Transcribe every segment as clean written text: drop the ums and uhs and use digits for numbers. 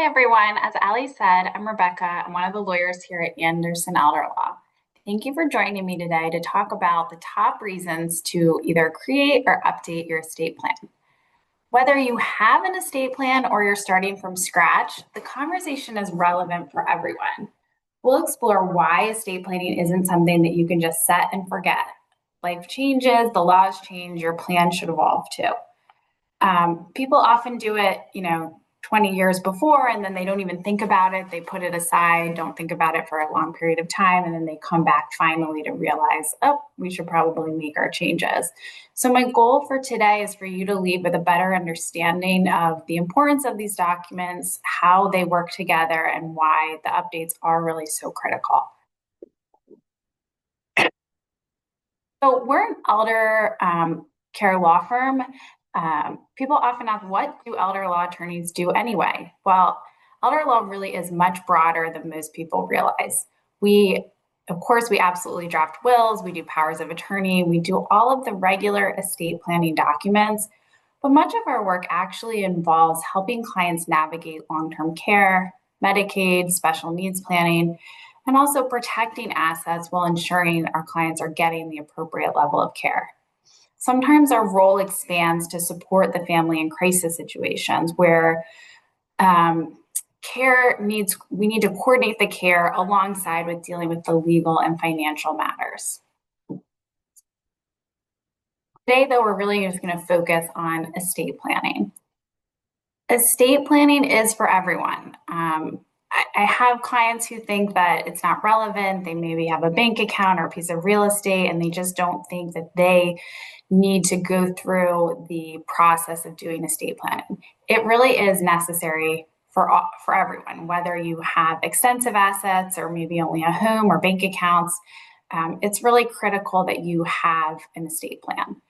Hi, everyone. As Ali said, I'm Rebecca. I'm one of the lawyers here at Anderson Elder Law. Thank you for joining me today to talk about the top reasons to either create or update your estate plan. Whether you have an estate plan or you're starting from scratch, the conversation is relevant for everyone. We'll explore why estate planning isn't something that you can just set and forget. Life changes, the laws change, your plan should evolve too. People often do it, 20 years before, and then they don't even think about it. They put it aside, don't think about it for a long period of time, and then they come back finally to realize, oh, we should probably make our changes. So my goal for today is for you to leave with a better understanding of the importance of these documents, how they work together, and why the updates are really so critical. So we're an elder care law firm. People often ask, what do elder law attorneys do anyway? Well, elder law really is much broader than most people realize. Of course, we absolutely draft wills, we do powers of attorney, we do all of the regular estate planning documents, but much of our work actually involves helping clients navigate long-term care, Medicaid, special needs planning, and also protecting assets while ensuring our clients are getting the appropriate level of care. Sometimes our role expands to support the family in crisis situations where we need to coordinate the care alongside with dealing with the legal and financial matters. Today, though, we're really just going to focus on estate planning. Estate planning is for everyone. I have clients who think that it's not relevant. They maybe have a bank account or a piece of real estate, and they just don't think that they need to go through the process of doing estate planning. It really is necessary for everyone, whether you have extensive assets or maybe only a home or bank accounts. It's really critical that you have an estate plan.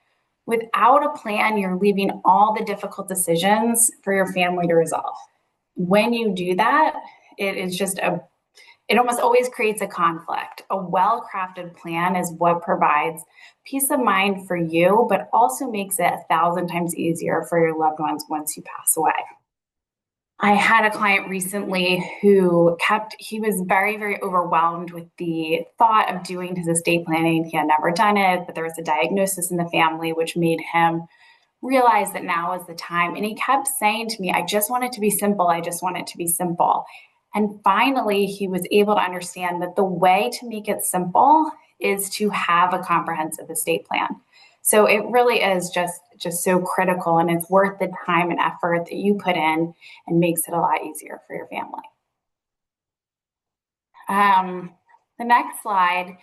Without a plan, you're leaving all the difficult decisions for your family to resolve. When you do that, it almost always creates a conflict. A well-crafted plan is what provides peace of mind for you, but also makes it 1,000 times easier for your loved ones once you pass away. I had a client recently who he was very, very overwhelmed with the thought of doing his estate planning. He had never done it, but there was a diagnosis in the family, which made him realize that now is the time. And he kept saying to me, I just want it to be simple. I just want it to be simple. And finally, he was able to understand that the way to make it simple is to have a comprehensive estate plan. So it really is just so critical, and it's worth the time and effort that you put in and makes it a lot easier for your family. The next slide,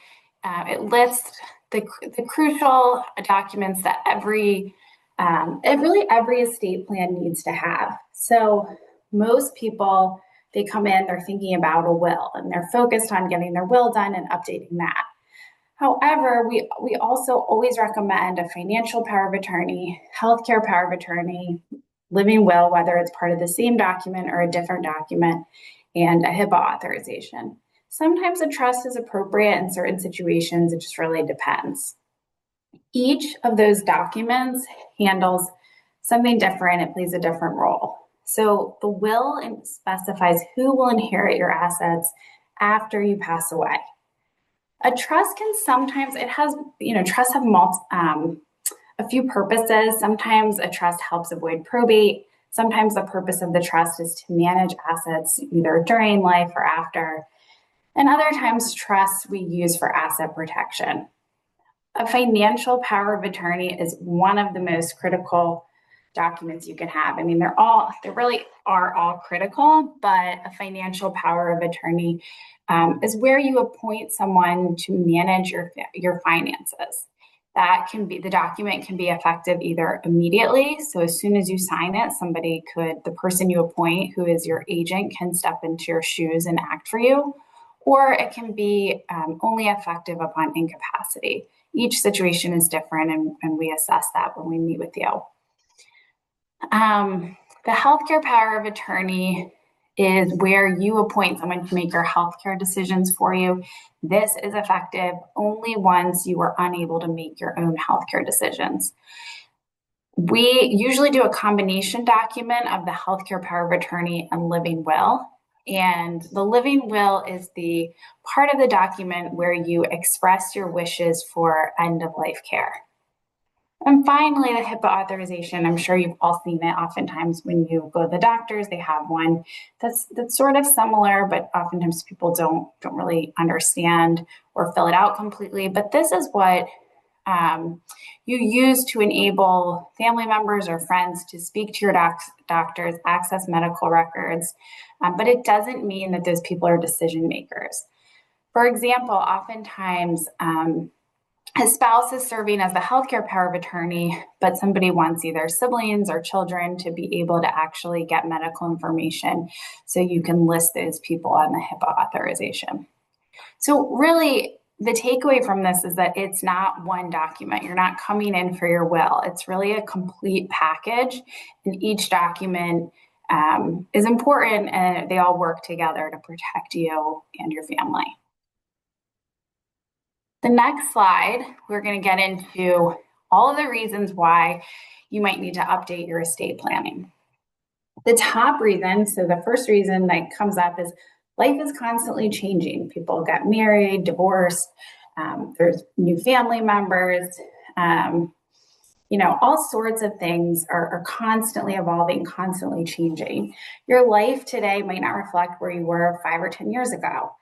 it lists the crucial documents that every estate plan needs to have. So most people, they come in, they're thinking about a will, and they're focused on getting their will done and updating that. However, we also always recommend a financial power of attorney, healthcare power of attorney, living will, whether it's part of the same document or a different document, and a HIPAA authorization. Sometimes a trust is appropriate in certain situations. It just really depends. Each of those documents handles something different. It plays a different role. So the will specifies who will inherit your assets after you pass away. A trust can sometimes, trusts have a few purposes. Sometimes a trust helps avoid probate. Sometimes the purpose of the trust is to manage assets either during life or after. And other times trusts we use for asset protection. A financial power of attorney is one of the most critical documents you can have. I mean, they really are all critical, but a financial power of attorney is where you appoint someone to manage your finances. The document can be effective either immediately. So as soon as you sign it, the person you appoint, who is your agent, can step into your shoes and act for you, or it can be only effective upon incapacity. Each situation is different, and we assess that when we meet with you. The healthcare power of attorney is where you appoint someone to make your healthcare decisions for you. This is effective only once you are unable to make your own healthcare decisions. We usually do a combination document of the healthcare power of attorney and living will. And the living will is the part of the document where you express your wishes for end of life care. And finally, the HIPAA authorization. I'm sure you've all seen it. Oftentimes, when you go to the doctors, they have one that's sort of similar, but oftentimes people don't really understand or fill it out completely. But this is what you use to enable family members or friends to speak to your doctors, access medical records, but it doesn't mean that those people are decision makers. For example, oftentimes a spouse is serving as the healthcare power of attorney, but somebody wants either siblings or children to be able to actually get medical information so you can list those people on the HIPAA authorization. So really, the takeaway from this is that it's not one document. You're not coming in for your will. It's really a complete package, and each document is important, and they all work together to protect you and your family. The next slide, we're going to get into all of the reasons why you might need to update your estate planning. The top reason, so the first reason that comes up is life is constantly changing. People get married, divorced, there's new family members, all sorts of things are constantly evolving, constantly changing. Your life today might not reflect where you were 5 or 10 years ago.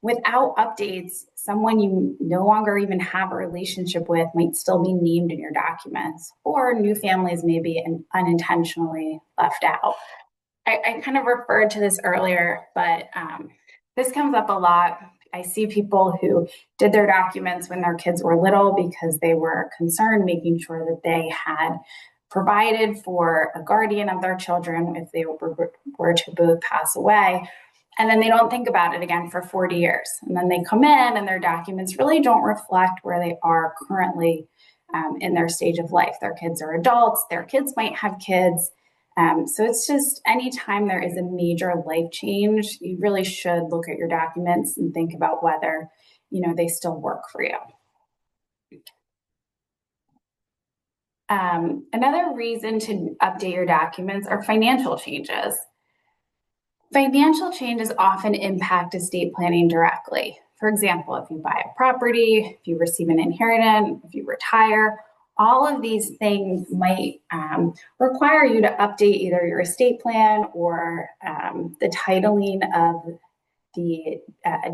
Without updates, someone you no longer even have a relationship with might still be named in your documents, or new families may be unintentionally left out. I kind of referred to this earlier, but this comes up a lot. I see people who did their documents when their kids were little because they were concerned, making sure that they had provided for a guardian of their children if they were to both pass away. And then they don't think about it again for 40 years. And then they come in and their documents really don't reflect where they are currently in their stage of life. Their kids are adults, their kids might have kids. So it's just anytime there is a major life change, you really should look at your documents and think about whether, they still work for you. Another reason to update your documents are financial changes. Financial changes often impact estate planning directly. For example, if you buy a property, if you receive an inheritance, if you retire, all of these things might require you to update either your estate plan or the titling of the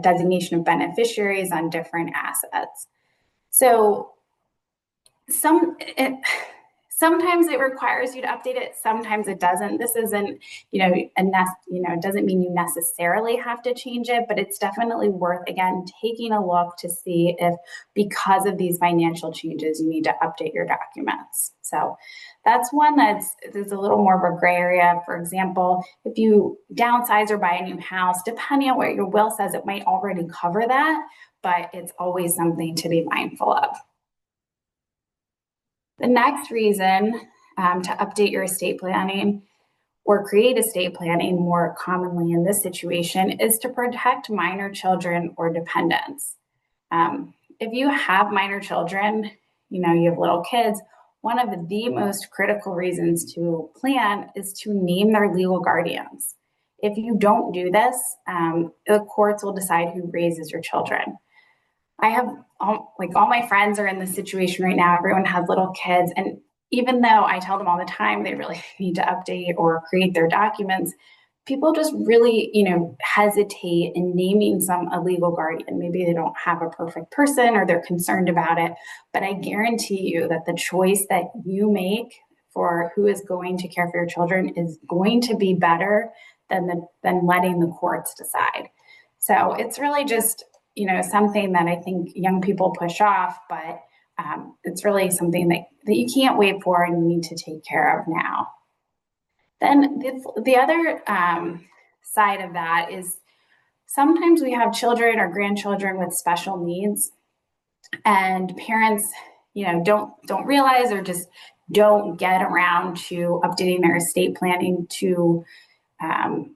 designation of beneficiaries on different assets. So sometimes it requires you to update it, sometimes it doesn't. This isn't, it doesn't mean you necessarily have to change it, but it's definitely worth, again, taking a look to see if because of these financial changes, you need to update your documents. So that's one that's a little more of a gray area. For example, if you downsize or buy a new house, depending on what your will says, it might already cover that, but it's always something to be mindful of. The next reason to update your estate planning or create estate planning more commonly in this situation is to protect minor children or dependents. If you have minor children, you have little kids, one of the most critical reasons to plan is to name their legal guardians. If you don't do this, the courts will decide who raises your children. I have all my friends are in this situation right now. Everyone has little kids. And even though I tell them all the time they really need to update or create their documents, people just really, hesitate in naming a legal guardian. Maybe they don't have a perfect person or they're concerned about it. But I guarantee you that the choice that you make for who is going to care for your children is going to be better than letting the courts decide. So it's really just something that I think young people push off, but it's really something that you can't wait for and you need to take care of now. Then the other side of that is sometimes we have children or grandchildren with special needs, and parents, don't realize or just don't get around to updating their estate planning to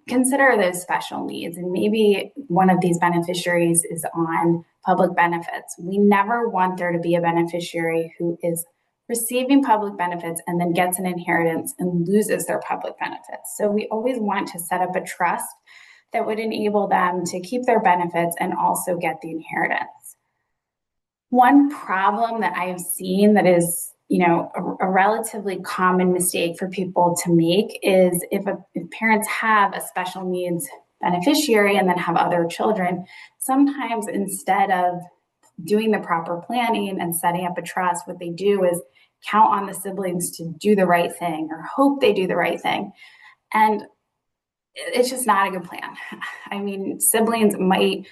consider those special needs. And maybe one of these beneficiaries is on public benefits. We never want there to be a beneficiary who is receiving public benefits and then gets an inheritance and loses their public benefits. So we always want to set up a trust that would enable them to keep their benefits and also get the inheritance. One problem that I've seen that is, a relatively common mistake for people to make is if parents have a special needs beneficiary and then have other children, sometimes instead of doing the proper planning and setting up a trust, what they do is count on the siblings to do the right thing or hope they do the right thing. And it's just not a good plan. I mean, siblings might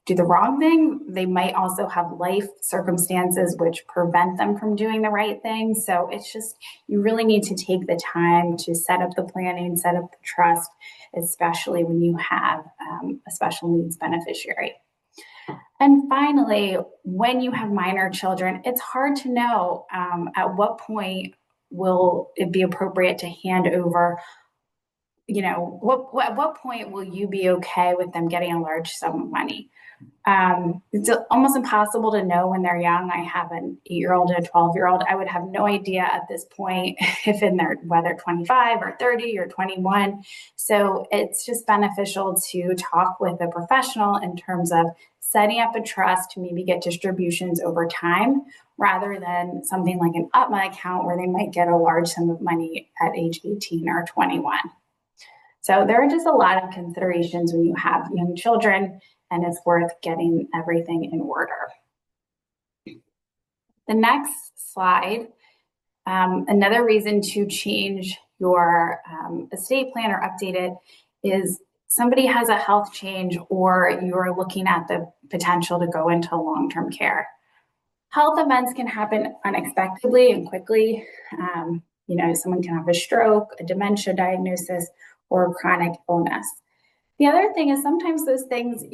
do the wrong thing. They might also have life circumstances which prevent them from doing the right thing. So it's just, you really need to take the time to set up the planning, set up the trust, especially when you have a special needs beneficiary. And finally, when you have minor children, it's hard to know at what point will it be appropriate to hand over. At what point will you be okay with them getting a large sum of money? It's almost impossible to know when they're young. I have an 8-year-old and a 12-year-old. I would have no idea at this point if whether 25 or 30 or 21. So it's just beneficial to talk with a professional in terms of setting up a trust to maybe get distributions over time rather than something like an UTMA account where they might get a large sum of money at age 18 or 21. So there are just a lot of considerations when you have young children, and it's worth getting everything in order. The next slide, another reason to change your estate plan or update it is somebody has a health change or you're looking at the potential to go into long-term care. Health events can happen unexpectedly and quickly. Someone can have a stroke, a dementia diagnosis, or a chronic illness. The other thing is sometimes those things,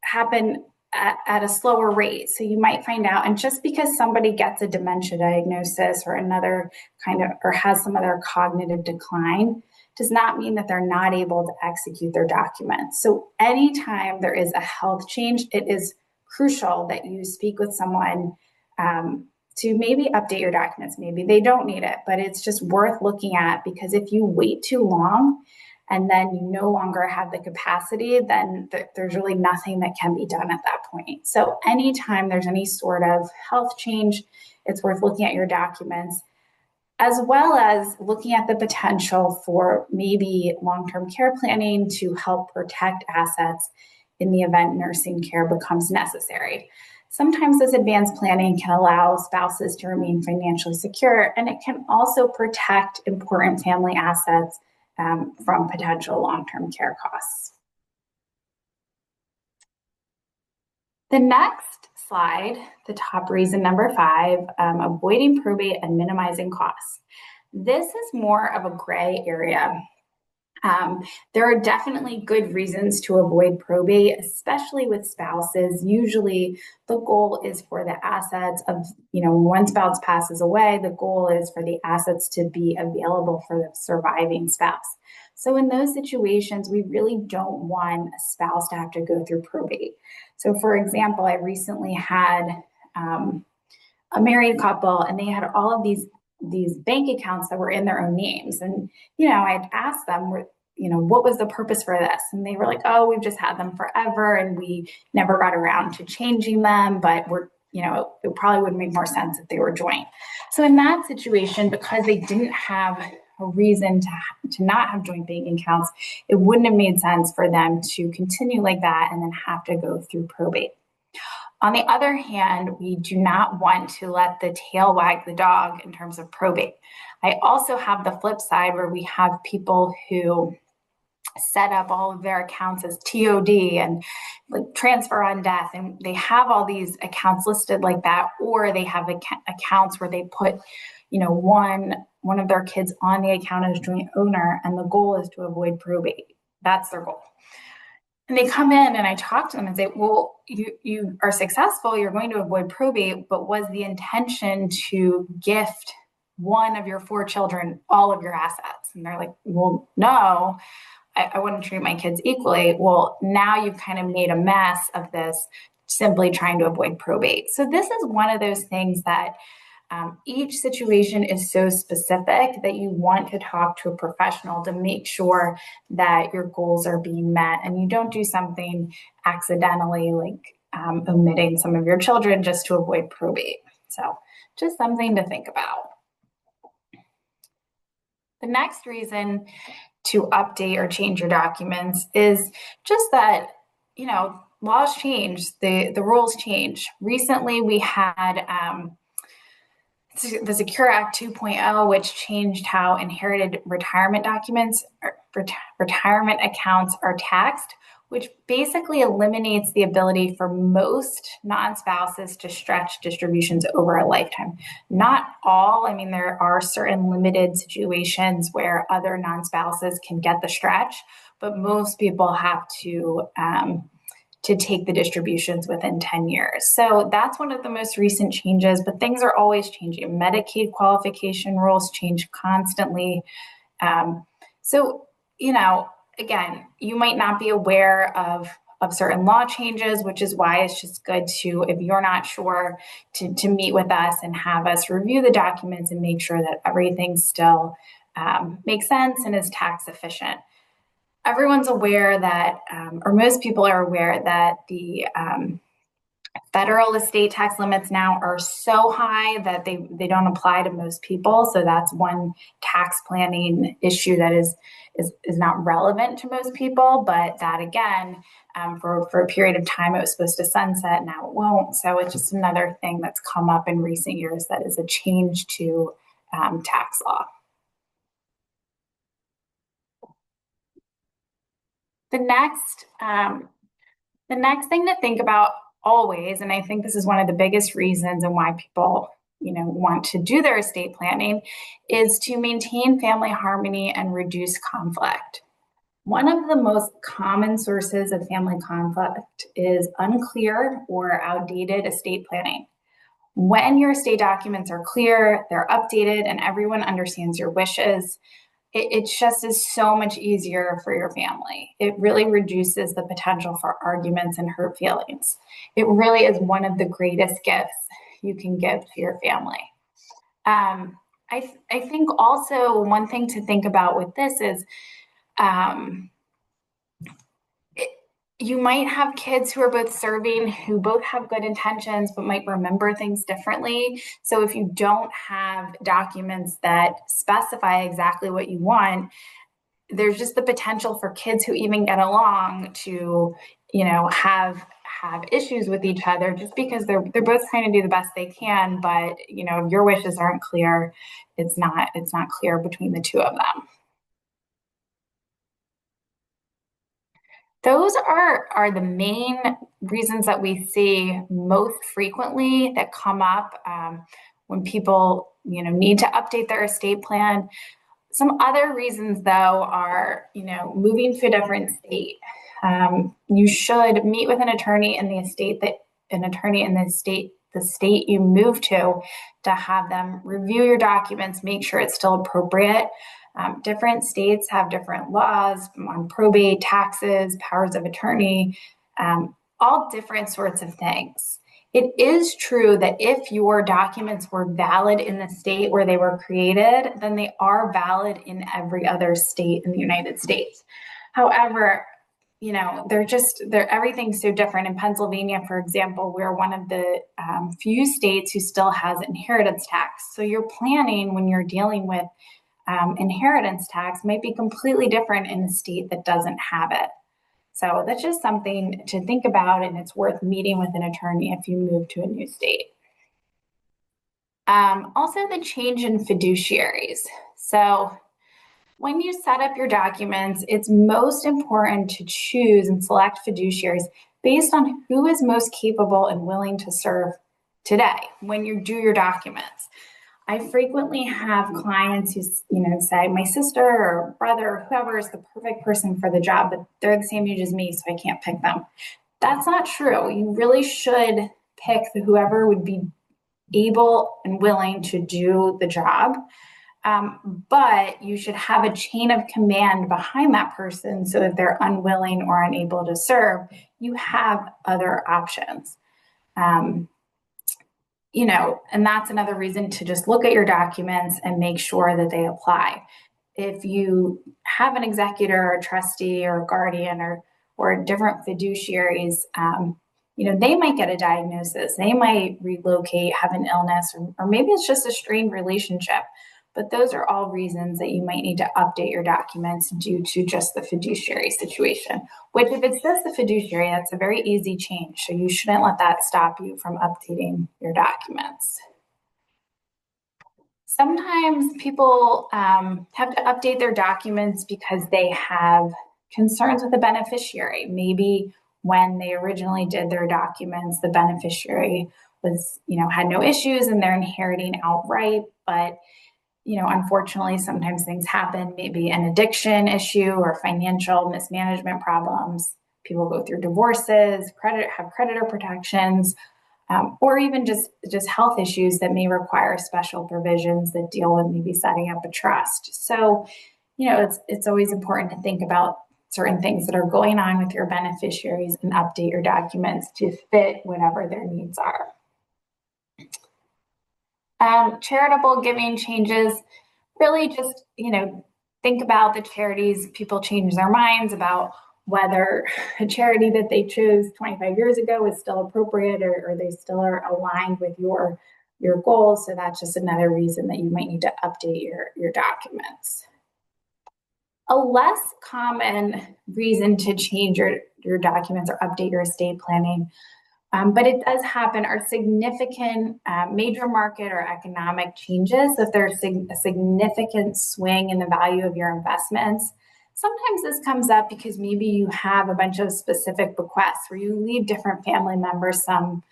happen at a slower rate. So you might find out, and just because somebody gets a dementia diagnosis or or has some other cognitive decline, does not mean that they're not able to execute their documents. So anytime there is a health change, it is crucial that you speak with someone to maybe update your documents. Maybe they don't need it, but it's just worth looking at, because if you wait too long and then you no longer have the capacity, then there's really nothing that can be done at that point. So anytime there's any sort of health change, it's worth looking at your documents, as well as looking at the potential for maybe long-term care planning to help protect assets in the event nursing care becomes necessary. Sometimes this advanced planning can allow spouses to remain financially secure, and it can also protect important family assets from potential long-term care costs. The next slide, the top reason, number 5, avoiding probate and minimizing costs. This is more of a gray area. There are definitely good reasons to avoid probate, especially with spouses. Usually the goal is for the assets of, when one spouse passes away, the goal is for the assets to be available for the surviving spouse. So in those situations, we really don't want a spouse to have to go through probate. So for example, I recently had a married couple, and they had all of these bank accounts that were in their own names. And, I'd asked them, what was the purpose for this? And they were like, oh, we've just had them forever and we never got around to changing them, but it probably would make more sense if they were joint. So in that situation, because they didn't have a reason to not have joint bank accounts, it wouldn't have made sense for them to continue like that and then have to go through probate. On the other hand, we do not want to let the tail wag the dog in terms of probate. I also have the flip side where we have people who set up all of their accounts as TOD and like transfer on death, and they have all these accounts listed like that, or they have accounts where they put, one of their kids on the account as joint owner, and the goal is to avoid probate. That's their goal. And they come in and I talk to them and say, well, you are successful, you're going to avoid probate, but was the intention to gift one of your 4 children all of your assets? And they're like, well, no, I wouldn't treat my kids equally. Well, now you've kind of made a mess of this simply trying to avoid probate. So this is one of those things that Each situation is so specific that you want to talk to a professional to make sure that your goals are being met and you don't do something accidentally like omitting some of your children just to avoid probate. So, just something to think about. The next reason to update or change your documents is just that, laws change, the rules change. Recently, we had the Secure Act 2.0, which changed how inherited retirement documents, or retirement accounts are taxed, which basically eliminates the ability for most non-spouses to stretch distributions over a lifetime. Not all, I mean, there are certain limited situations where other non-spouses can get the stretch, but most people have to take the distributions within 10 years. So that's one of the most recent changes, but things are always changing. Medicaid qualification rules change constantly. So, again, you might not be aware of certain law changes, which is why it's just good to, if you're not sure, to meet with us and have us review the documents and make sure that everything still makes sense and is tax efficient. Everyone's aware that, or most people are aware that the federal estate tax limits now are so high that they don't apply to most people. So that's one tax planning issue that is not relevant to most people. But that again, for a period of time, it was supposed to sunset. Now it won't. So it's just another thing that's come up in recent years that is a change to tax law. The next thing to think about always, and I think this is one of the biggest reasons and why people, want to do their estate planning, is to maintain family harmony and reduce conflict. One of the most common sources of family conflict is unclear or outdated estate planning. When your estate documents are clear, they're updated, and everyone understands your wishes, it just is so much easier for your family. It really reduces the potential for arguments and hurt feelings. It really is one of the greatest gifts you can give to your family. I think also one thing to think about with this is you might have kids who are both serving, who both have good intentions, but might remember things differently. So if you don't have documents that specify exactly what you want, there's just the potential for kids who even get along to, have issues with each other just because they're both trying to do the best they can. But, if your wishes aren't clear, it's not clear between the two of them. Those are the main reasons that we see most frequently that come up when people, need to update their estate plan. Some other reasons, though, are, moving to a different state. You should meet with an attorney in the state you move to have them review your documents, make sure it's still appropriate. Different states have different laws on probate, taxes, powers of attorney, all different sorts of things. It is true that if your documents were valid in the state where they were created, then they are valid in every other state in the United States. However, everything's so different. In Pennsylvania, for example, we're one of the few states who still has inheritance tax. So your planning when you're dealing with inheritance tax might be completely different in a state that doesn't have it. So that's just something to think about, and it's worth meeting with an attorney if you move to a new state. Also, the change in fiduciaries. So when you set up your documents, it's most important to choose and select fiduciaries based on who is most capable and willing to serve today when you do your documents. I frequently have clients who, say my sister or brother or whoever is the perfect person for the job, but they're the same age as me, so I can't pick them. That's not true. You really should pick whoever would be able and willing to do the job. But you should have a chain of command behind that person so if they're unwilling or unable to serve, you have other options. and that's another reason to just look at your documents and make sure that they apply. If you have an executor or a trustee or a guardian or different fiduciaries, they might get a diagnosis, they might relocate, have an illness, or maybe it's just a strained relationship. But those are all reasons that you might need to update your documents due to just the fiduciary situation, which if it's just the fiduciary, that's a very easy change. So you shouldn't let that stop you from updating your documents. Sometimes people have to update their documents because they have concerns with the beneficiary. Maybe when they originally did their documents, the beneficiary had no issues and they're inheriting outright. But, unfortunately, sometimes things happen, maybe an addiction issue or financial mismanagement problems. People go through divorces, have creditor protections, or even just health issues that may require special provisions that deal with maybe setting up a trust. So, it's always important to think about certain things that are going on with your beneficiaries and update your documents to fit whatever their needs are. Charitable giving changes, really just, think about the charities. People change their minds about whether a charity that they chose 25 years ago is still appropriate or they still are aligned with your goals. So that's just another reason that you might need to update your documents. A less common reason to change your documents or update your estate planning, but it does happen, are significant major market or economic changes. If there's a significant swing in the value of your investments, sometimes this comes up because maybe you have a bunch of specific bequests where you leave different family members some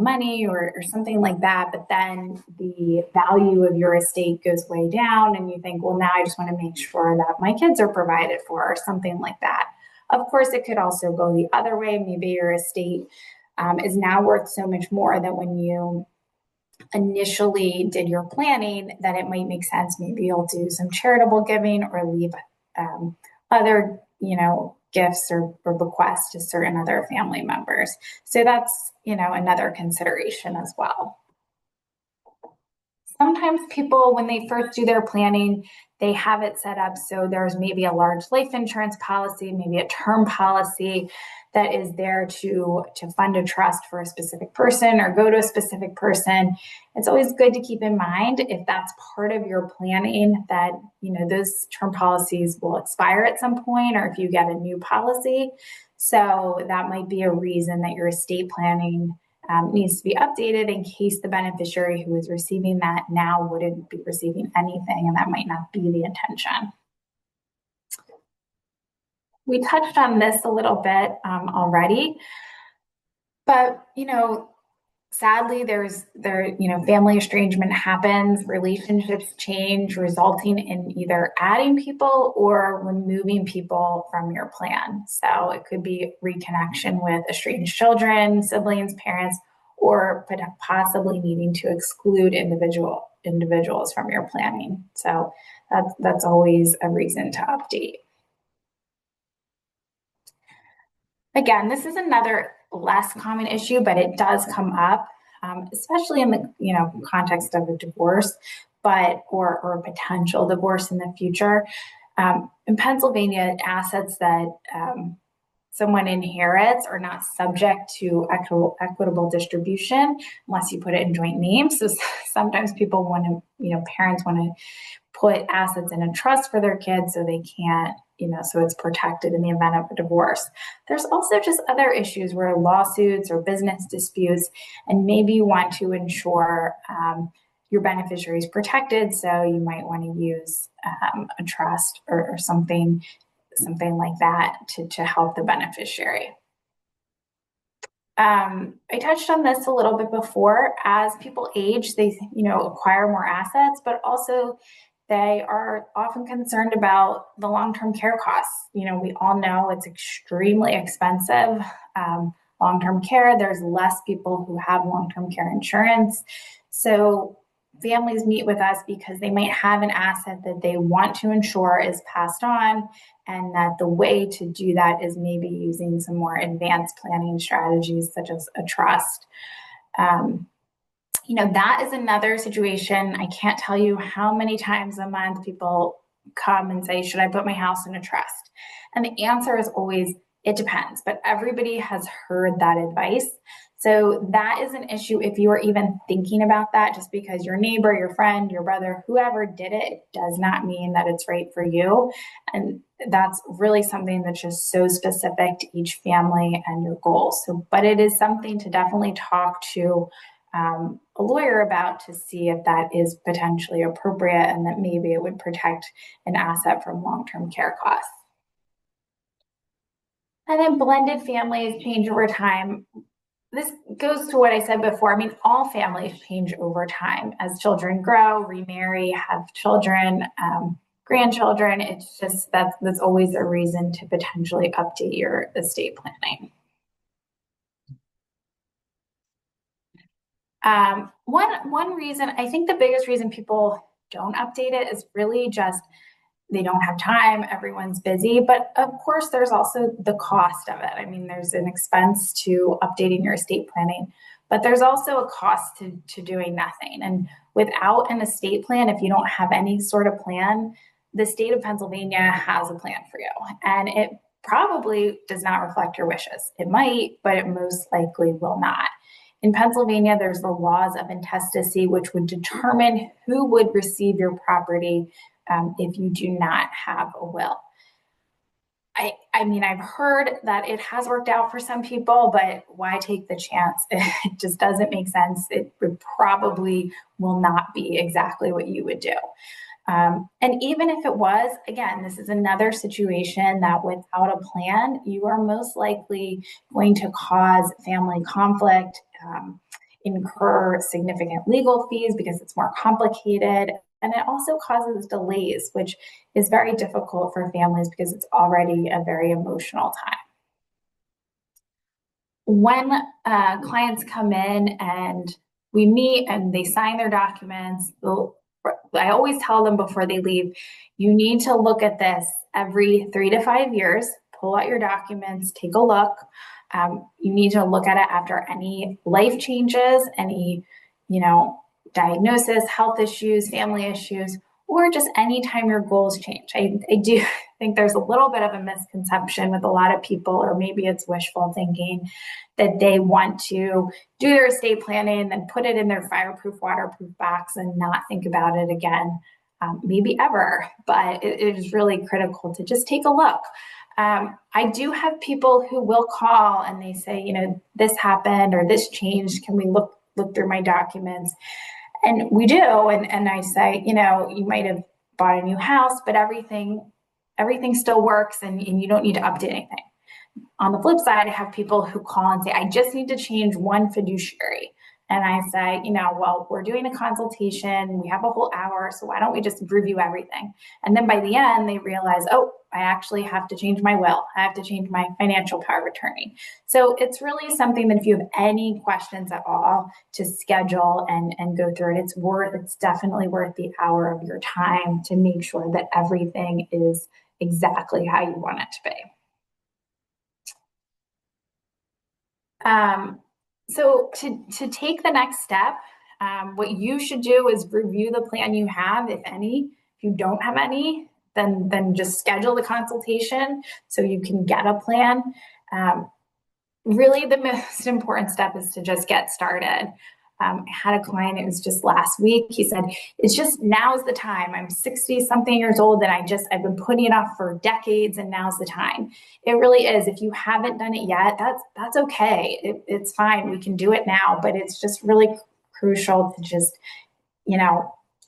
money or something like that, but then the value of your estate goes way down and you think, well, now I just want to make sure that my kids are provided for or something like that. Of course, it could also go the other way. Maybe your estate is now worth so much more that when you initially did your planning, that it might make sense. Maybe you'll do some charitable giving or leave other, gifts or bequests to certain other family members. So that's, another consideration as well. Sometimes people, when they first do their planning, they have it set up so there's maybe a large life insurance policy, maybe a term policy that is there to fund a trust for a specific person or go to a specific person. It's always good to keep in mind, if that's part of your planning, that those term policies will expire at some point, or if you get a new policy. So that might be a reason that your estate planning needs to be updated in case the beneficiary who is receiving that now wouldn't be receiving anything, and that might not be the intention. We touched on this a little bit already, but sadly, family estrangement happens, relationships change, resulting in either adding people or removing people from your plan. So it could be reconnection with estranged children, siblings, parents, or possibly needing to exclude individuals from your planning. So that's always a reason to update. Again, this is another less common issue, but it does come up, especially in the context of a divorce, or a potential divorce in the future. In Pennsylvania, assets that someone inherits are not subject to equitable distribution unless you put it in joint names. So sometimes people want to, parents want to put assets in a trust for their kids so they can't, so it's protected in the event of a divorce. There's also just other issues where lawsuits or business disputes, and maybe you want to ensure your beneficiary is protected. So you might want to use a trust or something like that to help the beneficiary. I touched on this a little bit before. As people age, they acquire more assets, but also they are often concerned about the long-term care costs. We all know it's extremely expensive. Long-term care, there's less people who have long-term care insurance. So families meet with us because they might have an asset that they want to ensure is passed on, and that the way to do that is maybe using some more advanced planning strategies such as a trust. That is another situation. I can't tell you how many times a month people come and say, should I put my house in a trust? And the answer is always, it depends. But everybody has heard that advice. So that is an issue if you are even thinking about that. Just because your neighbor, your friend, your brother, whoever did it, it does not mean that it's right for you. And that's really something that's just so specific to each family and your goals. So, but it is something to definitely talk to a lawyer about to see if that is potentially appropriate and that maybe it would protect an asset from long-term care costs. And then blended families change over time. This goes to what I said before. I mean, all families change over time as children grow, remarry, have children, grandchildren. It's just that's always a reason to potentially update your estate planning. One reason, I think the biggest reason people don't update it is really just they don't have time, everyone's busy. But of course, there's also the cost of it. I mean, there's an expense to updating your estate planning, but there's also a cost to doing nothing. And without an estate plan, if you don't have any sort of plan, the state of Pennsylvania has a plan for you. And it probably does not reflect your wishes. It might, but it most likely will not. In Pennsylvania, there's the laws of intestacy, which would determine who would receive your property if you do not have a will. I mean, I've heard that it has worked out for some people, but why take the chance? It just doesn't make sense. It would probably will not be exactly what you would do. And even if it was, again, this is another situation that without a plan, you are most likely going to cause family conflict, incur significant legal fees because it's more complicated. And it also causes delays, which is very difficult for families because it's already a very emotional time. When clients come in and we meet and they sign their documents, I always tell them before they leave, you need to look at this every 3 to 5 years, pull out your documents, take a look. You need to look at it after any life changes, any, diagnosis, health issues, family issues, or just anytime your goals change. I do think there's a little bit of a misconception with a lot of people, or maybe it's wishful thinking, that they want to do their estate planning and put it in their fireproof, waterproof box and not think about it again, maybe ever. But it is really critical to just take a look. I do have people who will call and they say, this happened or this changed. Can we look through my documents? And we do. And I say, you might have bought a new house, but everything still works and you don't need to update anything. On the flip side, I have people who call and say, I just need to change one fiduciary. And I say, well, we're doing a consultation. We have a whole hour. So why don't we just review everything? And then by the end, they realize, oh, I actually have to change my will. I have to change my financial power of attorney. So it's really something that if you have any questions at all, to schedule and go through it. It's definitely worth the hour of your time to make sure that everything is exactly how you want it to be. So to take the next step, what you should do is review the plan you have, if any. If you don't have any, then just schedule the consultation so you can get a plan. Really, the most important step is to just get started. I had a client, it was just last week. He said, it's just now's the time. I'm 60 something years old and I've been putting it off for decades and now's the time. It really is. If you haven't done it yet, that's okay. It's fine. We can do it now, but it's just really crucial to just,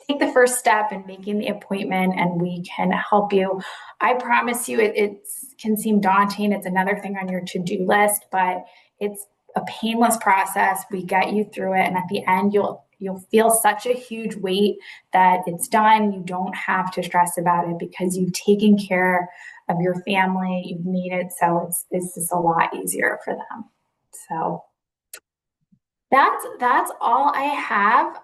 take the first step in making the appointment and we can help you. I promise you it can seem daunting. It's another thing on your to-do list, but it's a painless process. We get you through it. And at the end, you'll feel such a huge weight that it's done. You don't have to stress about it because you've taken care of your family. You've made it so it's just a lot easier for them. So that's all I have.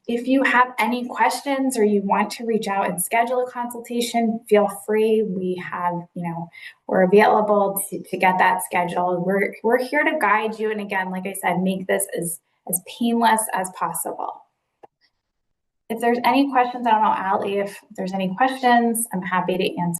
If you have any questions or you want to reach out and schedule a consultation, feel free. We have, we're available to get that scheduled. We're here to guide you. And again, like I said, make this as as painless as possible. If there's any questions, I don't know, Allie, if there's any questions, I'm happy to answer.